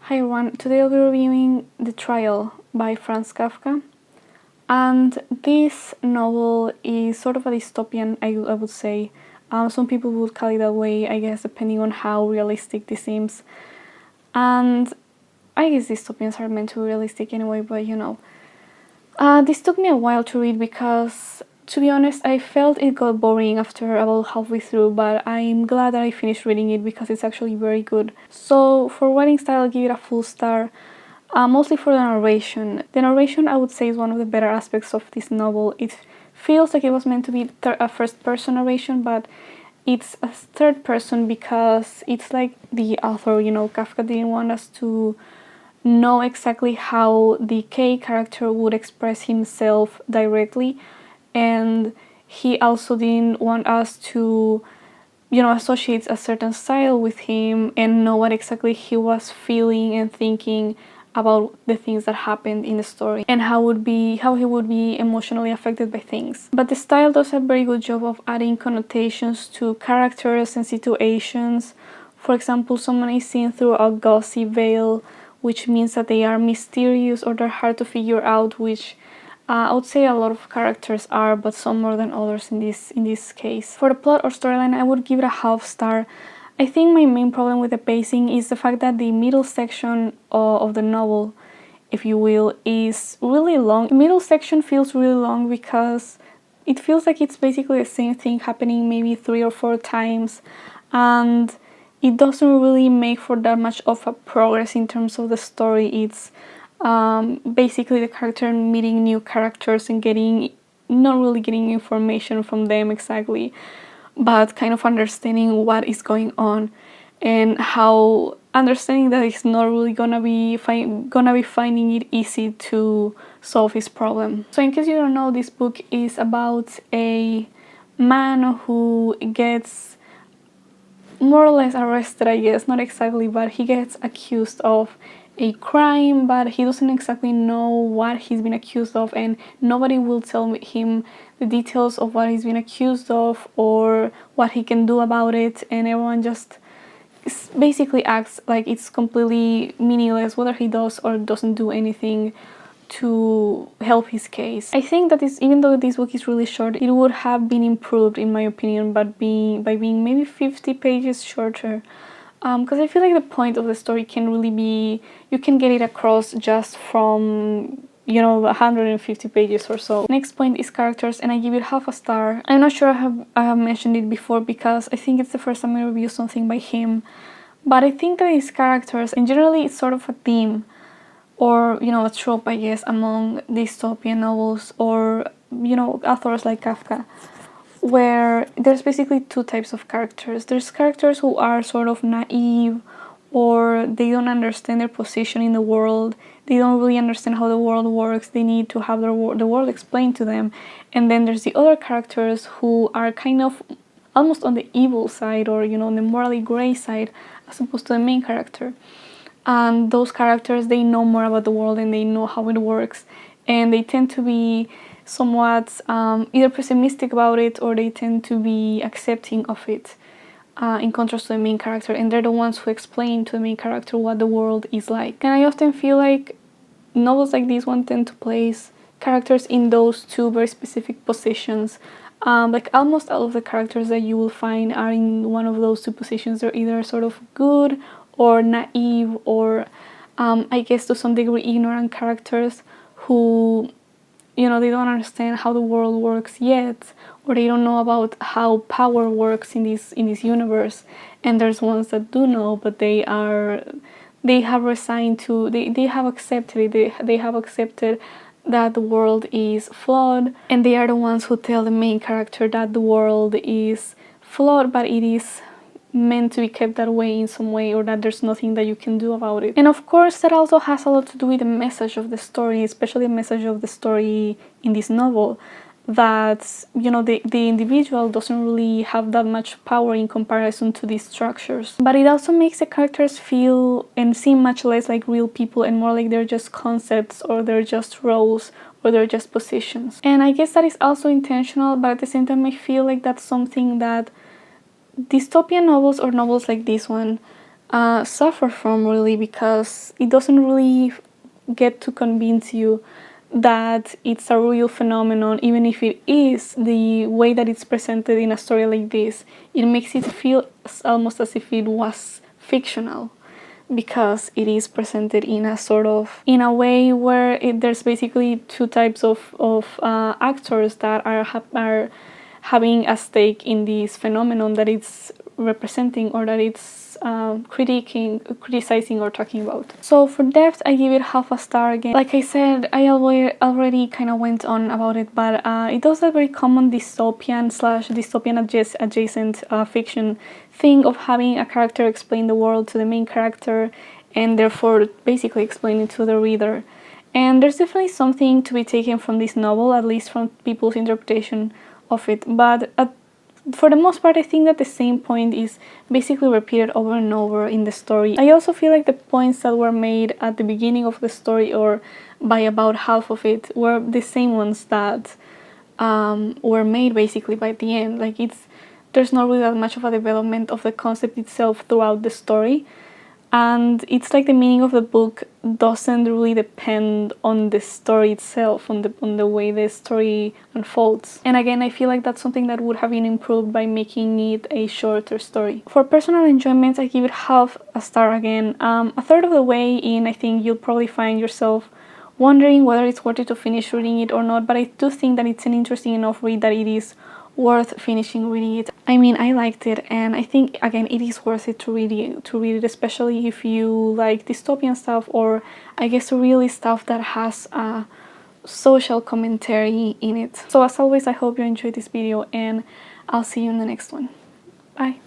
Hi everyone, today I'll be reviewing The Trial by Franz Kafka. And this novel is sort of a dystopian, I would say. Some people would call it that way, I guess, depending on how realistic this seems. And I guess dystopians are meant to be realistic anyway, but this took me a while to read because, to be honest, I felt it got boring after about halfway through, but I'm glad that I finished reading it because it's actually very good. So for writing style, I'll give it a full star, mostly for the narration. The narration, I would say, is one of the better aspects of this novel. It feels like it was meant to be a first-person narration, but it's a third person because it's like the author, Kafka didn't want us to know exactly how the K character would express himself directly, and he also didn't want us to associate a certain style with him and know what exactly he was feeling and thinking about the things that happened in the story and how he would be emotionally affected by things. But the style does a very good job of adding connotations to characters and situations. For example, someone is seen through a gauzy veil, which means that they are mysterious or they're hard to figure out, which I would say a lot of characters are, but some more than others in this case. For the plot or storyline, I would give it a half star. I think my main problem with the pacing is the fact that the middle section of the novel, if you will, is really long. The middle section feels really long because it feels like it's basically the same thing happening maybe 3 or 4 times, and it doesn't really make for that much of a progress in terms of the story. It's basically the character meeting new characters and not really getting information from them exactly, but kind of understanding what is going on and how understanding that it's not really gonna be finding it easy to solve his problem. So in case you don't know, this book is about a man who gets more or less arrested, I guess, not exactly, but he gets accused of a crime, but he doesn't exactly know what he's been accused of, and nobody will tell him the details of what he's been accused of or what he can do about it, and everyone just basically acts like it's completely meaningless whether he does or doesn't do anything to help his case. I think that even though this book is really short, it would have been improved in my opinion by being maybe 50 pages shorter, because I feel like the point of the story can really be, you can get it across just from 150 pages or so. Next point is characters, and I give it half a star. I'm not sure I have mentioned it before because I think it's the first time I review something by him, but I think that his characters, and generally it's sort of a theme or a trope, I guess, among dystopian novels or authors like Kafka, where there's basically 2 types of characters. There's characters who are sort of naive, or they don't understand their position in the world, they don't really understand how the world works, they need to have the world explained to them. And then there's the other characters who are kind of almost on the evil side, or on the morally gray side, as opposed to the main character. And those characters, they know more about the world and they know how it works, and they tend to be somewhat either pessimistic about it or they tend to be accepting of it, in contrast to the main character, and they're the ones who explain to the main character what the world is like. And I often feel like novels like this one tend to place characters in those 2 very specific positions. Like almost all of the characters that you will find are in one of those 2 positions. They're either sort of good or naive, or I guess to some degree ignorant characters who they don't understand how the world works yet, or they don't know about how power works in this universe. And there's ones that do know, but they have resigned to, they have accepted it, they have accepted that the world is flawed, and they are the ones who tell the main character that the world is flawed, but it is meant to be kept that way in some way, or that there's nothing that you can do about it. And of course that also has a lot to do with the message of the story, especially the message of the story in this novel, that the individual doesn't really have that much power in comparison to these structures. But it also makes the characters feel and seem much less like real people and more like they're just concepts, or they're just roles, or they're just positions. And I guess that is also intentional, but at the same time I feel like that's something that dystopian novels, or novels like this one, suffer from, really, because it doesn't really get to convince you that it's a real phenomenon. Even if it is, the way that it's presented in a story like this, it makes it feel almost as if it was fictional, because it is presented in a way where there's basically two types of actors that are having a stake in this phenomenon that it's representing, or that it's criticizing or talking about. So for depth, I give it half a star again. Like I said, I already kind of went on about it, but it does a very common dystopian adjacent fiction thing of having a character explain the world to the main character, and therefore basically explain it to the reader. And there's definitely something to be taken from this novel, at least from people's interpretation of it. But for the most part, I think that the same point is basically repeated over and over in the story. I also feel like the points that were made at the beginning of the story, or by about half of it, were the same ones that were made basically by the end. Like, there's not really that much of a development of the concept itself throughout the story. And it's like the meaning of the book doesn't really depend on the story itself, on the way the story unfolds. And again, I feel like that's something that would have been improved by making it a shorter story. For personal enjoyment, I give it half a star again. A third of the way in, I think you'll probably find yourself wondering whether it's worth it to finish reading it or not, but I do think that it's an interesting enough read that it is worth finishing reading it. I mean, I liked it, and I think, again, it is worth it to read it, especially if you like dystopian stuff, or I guess really stuff that has a social commentary in it. So as always, I hope you enjoyed this video, and I'll see you in the next one. Bye!